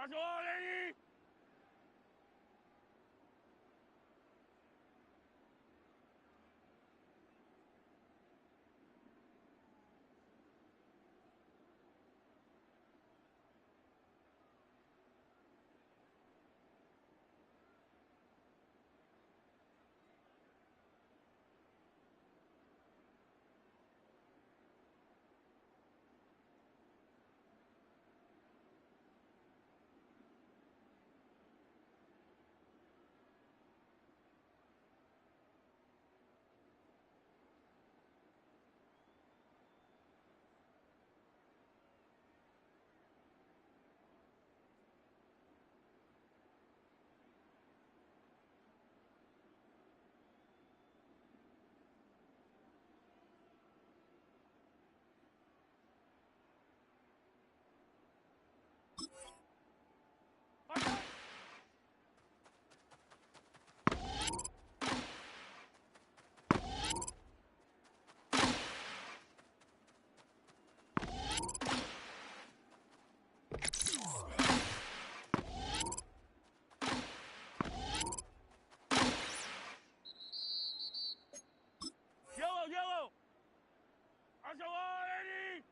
发球，ready。发球。Yellow, yellow. 发球，ready。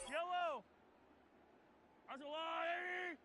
Yellow. 发球，ready。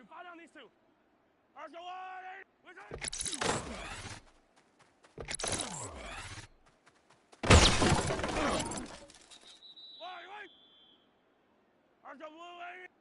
Fire down these two. Archer 180. Wait. Archer blue 80.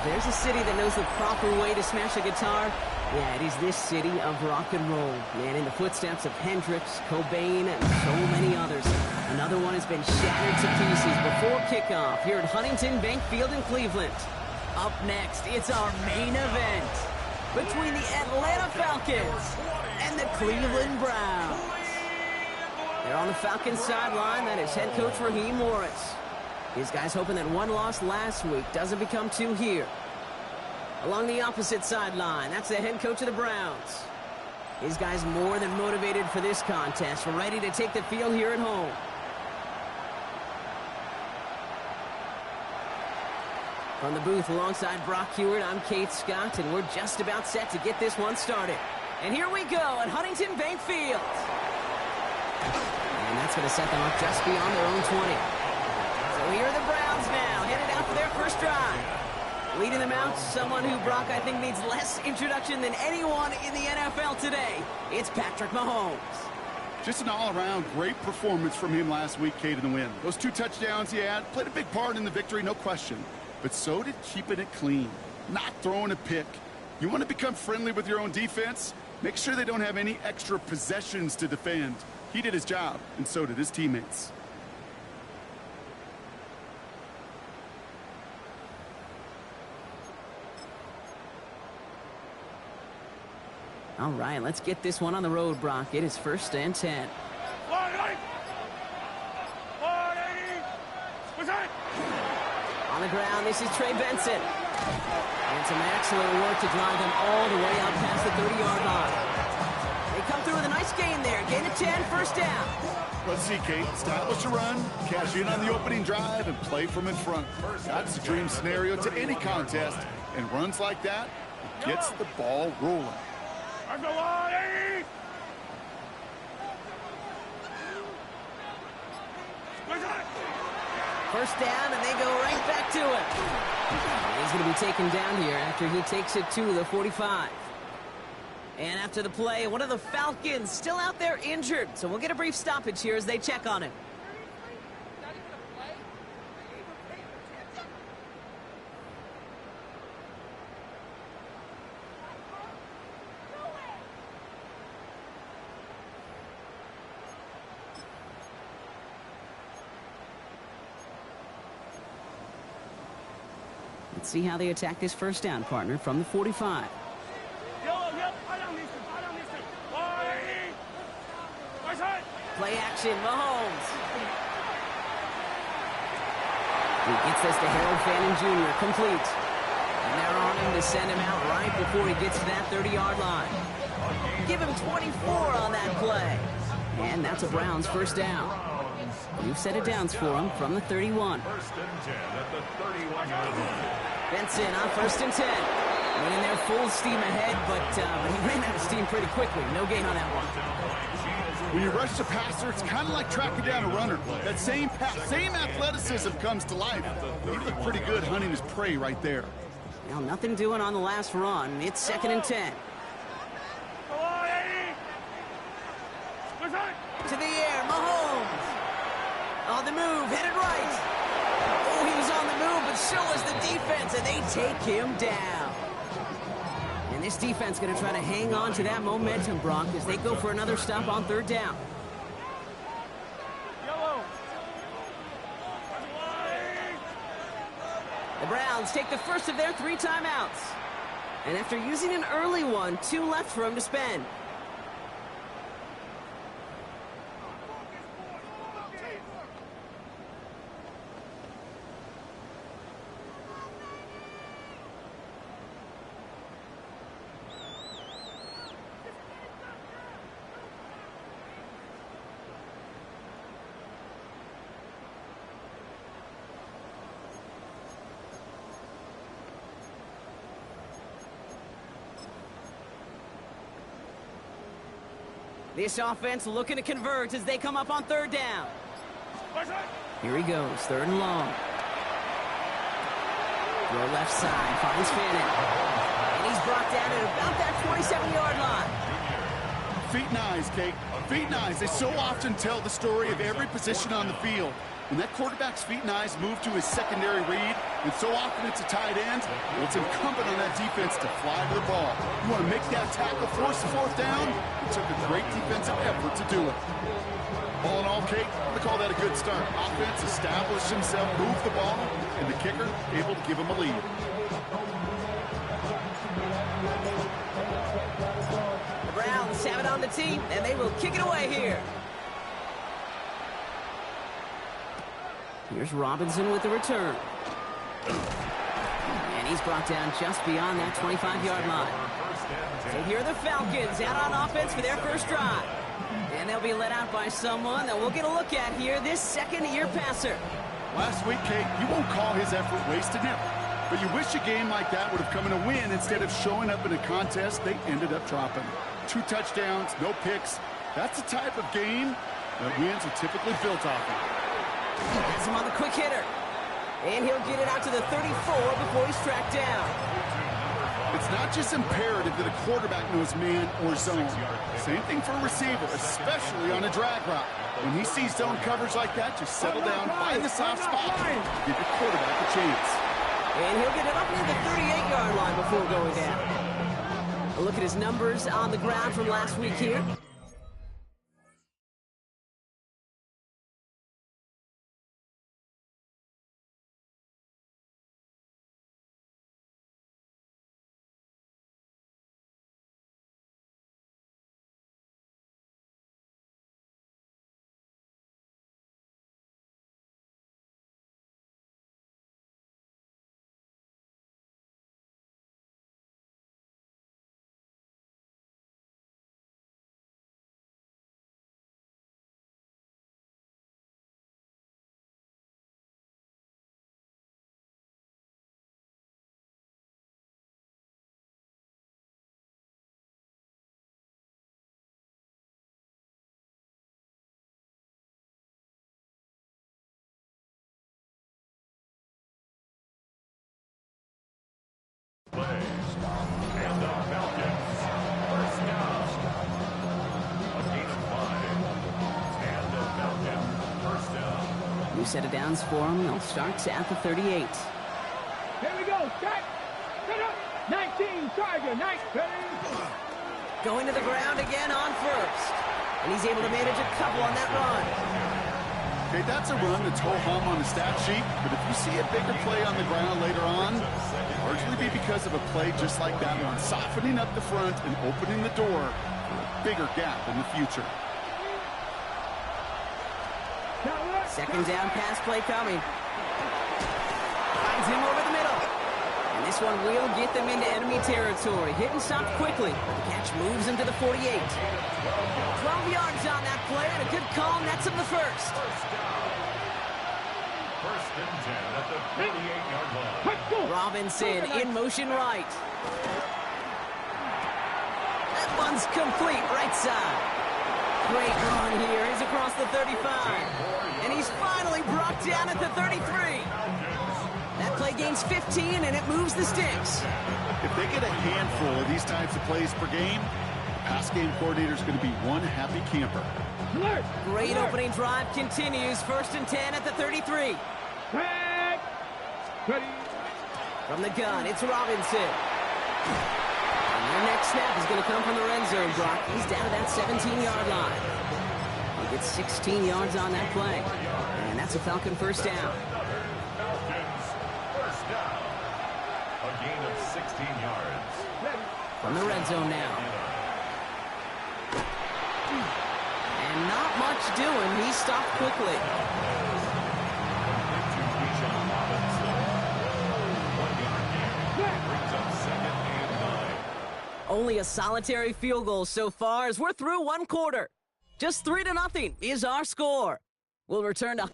There's a city that knows the proper way to smash a guitar. Yeah, it is this city of rock and roll. Man, in the footsteps of Hendrix, Cobain, and so many others. Another one has been shattered to pieces before kickoff here at Huntington Bank Field in Cleveland. Up next, it's our main event between the Atlanta Falcons and the Cleveland Browns. They're on the Falcons sideline. That is head coach Raheem Morris. These guys hoping that one loss last week doesn't become two here. Along the opposite sideline, that's the head coach of the Browns. These guys more than motivated for this contest, ready to take the field here at home. From the booth alongside Brock Heward, I'm Keith Scott, and we're just about set to get this one started. And here we go at Huntington Bank Field. And that's going to set them up just beyond their own 20. So here are the Browns now, headed out for their first drive. Leading them out, someone who, Brock, I think needs less introduction than anyone in the NFL today. It's Patrick Mahomes. Just an all-around great performance from him last week, Kate, in the win. Those 2 touchdowns he had played a big part in the victory, no question. But so did keeping it clean, not throwing a pick. You want to become friendly with your own defense? Make sure they don't have any extra possessions to defend. He did his job, and so did his teammates. All right, let's get this one on the road, Brock. It is 1st and 10. 180. On the ground, this is Trey Benson. And some excellent work to drive them all the way out past the 30-yard line. They come through with a nice gain there. Gain of 10, 1st down. Let's see, Kate. Establish a run, cash in on the opening drive, and play from in front. That's the dream scenario to any contest. And runs like that, it gets the ball rolling. Archer 180. First down, and they go right back to it. He's going to be taken down here after he takes it to the 45. And after the play, one of the Falcons still out there injured. So we'll get a brief stoppage here as they check on him. Let's see how they attack this first down, partner, from the 45. Yellow, fire down these two. Play action, Mahomes. He gets this to Harold Fannin Jr., complete. And they're on him to send him out right before he gets to that 30-yard line. Give him 24 on that play. And that's a Browns first down. New set of downs for him from the 31. First and 10 at the 31-yard line. Benson on first and 10. Went in there full steam ahead, but he ran out of steam pretty quickly. No gain on that one. When you rush the passer, it's kind of like tracking down a runner. That same athleticism comes to life. He looked pretty good hunting his prey right there. Well, nothing doing on the last run. It's second and 10. To the air, Mahomes. On the move, headed right. Oh, he was on the move, but so was the defense, and they take him down. And this defense going to try to hang on to that momentum, Brock, as they go for another stop on third down. The Browns take the first of their 3 timeouts. And after using an early one, 2 left for him to spend. This offense looking to convert as they come up on third down. Here he goes, third and long. Throw left side, finds Fannin. And he's brought down at about that 27-yard line. Feet and eyes, Kate. Feet and eyes. They so often tell the story of every position on the field. When that quarterback's feet and eyes move to his secondary read, and so often it's a tight end, well, it's incumbent on that defense to fly to the ball. You want to make that tackle, force the fourth down? It took a great defensive effort to do it. All in all, Kate, we call that a good start. Offense established himself, moved the ball, and the kicker able to give him a lead. The Browns have it on the tee, and they will kick it away here. Here's Robinson with the return. And he's brought down just beyond that 25-yard line. So here are the Falcons out on offense for their first drive. And they'll be led out by someone that we'll get a look at here, this second-year passer. Last week, Kate, you won't call his effort wasted now. But you wish a game like that would have come in a win instead of showing up in a contest they ended up dropping. 2 touchdowns, no picks. That's the type of game that wins are typically built off of. Gets him on the quick hitter. And he'll get it out to the 34 before he's tracked down. It's not just imperative that a quarterback knows man or zone. Same thing for a receiver, especially on a drag route. When he sees zone coverage like that, just settle down, find the soft spot, give your quarterback a chance. And he'll get it up near the 38-yard line before going down. A look at his numbers on the ground from last week here. And the Falcons, first down. A gain of 5. And the Falcons, first down. New set of downs for him. They'll start at the 38. Here we go. Set up. 19, Tiger, 19. Going to the ground again on first. And he's able to manage a couple on that run. Okay, that's a run that's ho-hum on the stat sheet, but if you see a bigger play on the ground later on, largely be because of a play just like that one, softening up the front and opening the door for a bigger gap in the future. Second down pass play coming. Finds him over the middle. And this one will get them into enemy territory. Hit and stop quickly. The catch moves him to the 48. 12 yards on that play, and a good call nets him the first. First and 10 at the 38-yard line. Robinson in motion right. That one's complete right side. Great run here. He's across the 35. And he's finally brought down at the 33. That play gains 15, and it moves the sticks. If they get a handful of these types of plays per game, the pass game coordinator is going to be one happy camper. Great opening drive continues. First and 10 at the 33. From the gun, it's Robinson. And their next snap is going to come from the red zone, Brock. He's down to that 17-yard line. He gets 16 yards on that play. And that's a Falcon first down. First down. A gain of 16 yards. From the red zone now. And not much doing. He stopped quickly. Only a solitary field goal so far as we're through one quarter. Just 3-0 is our score. We'll return to...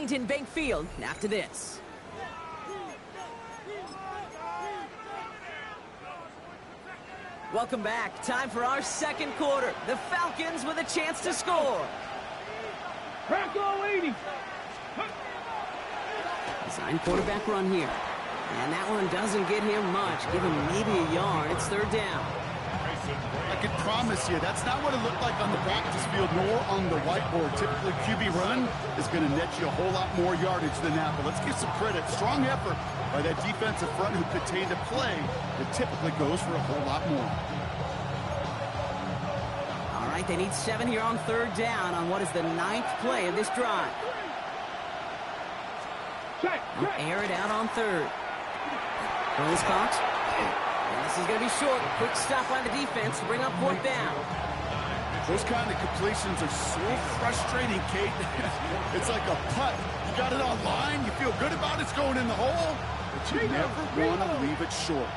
Bank Field after this. Welcome back. Time for our second quarter. The Falcons with a chance to score. Crackle 80. Design quarterback run here. And that one doesn't get him much. Give him maybe a yard. It's third down. I can promise you, that's not what it looked like on the practice field nor on the whiteboard. Typically, QB run is going to net you a whole lot more yardage than that. But let's give some credit. Strong effort by that defensive front who contained a play that typically goes for a whole lot more. All right, they need 7 here on third down on what is the 9th play of this drive. They'll air it out on third. Throws caught. And this is going to be short. Quick stop by the defense to bring up fourth down. Those kind of completions are so frustrating, Kate. It's like a putt. You got it on line. You feel good about it's going in the hole, but you never want to leave it short.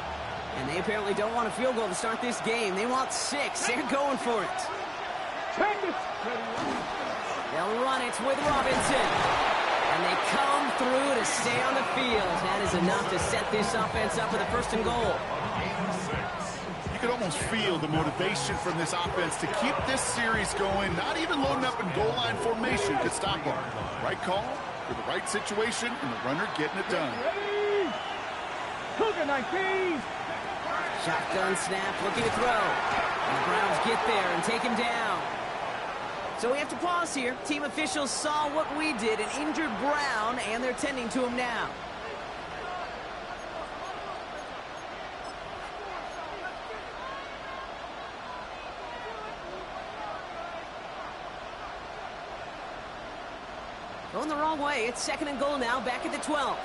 And they apparently don't want a field goal to start this game. They want 6. They're going for it. They'll run it with Robinson. And they come through to stay on the field. That is enough to set this offense up with a 1st and goal. You could almost feel the motivation from this offense to keep this series going. Not even loading up in goal line formation could stop them. Right call for the right situation, and the runner getting it done. Cougar 19. Shotgun snap, looking to throw. And the Browns get there and take him down. So we have to pause here. Team officials saw what we did, an injured Brown, and they're tending to him now. Going the wrong way. It's 2nd and goal now, back at the 12.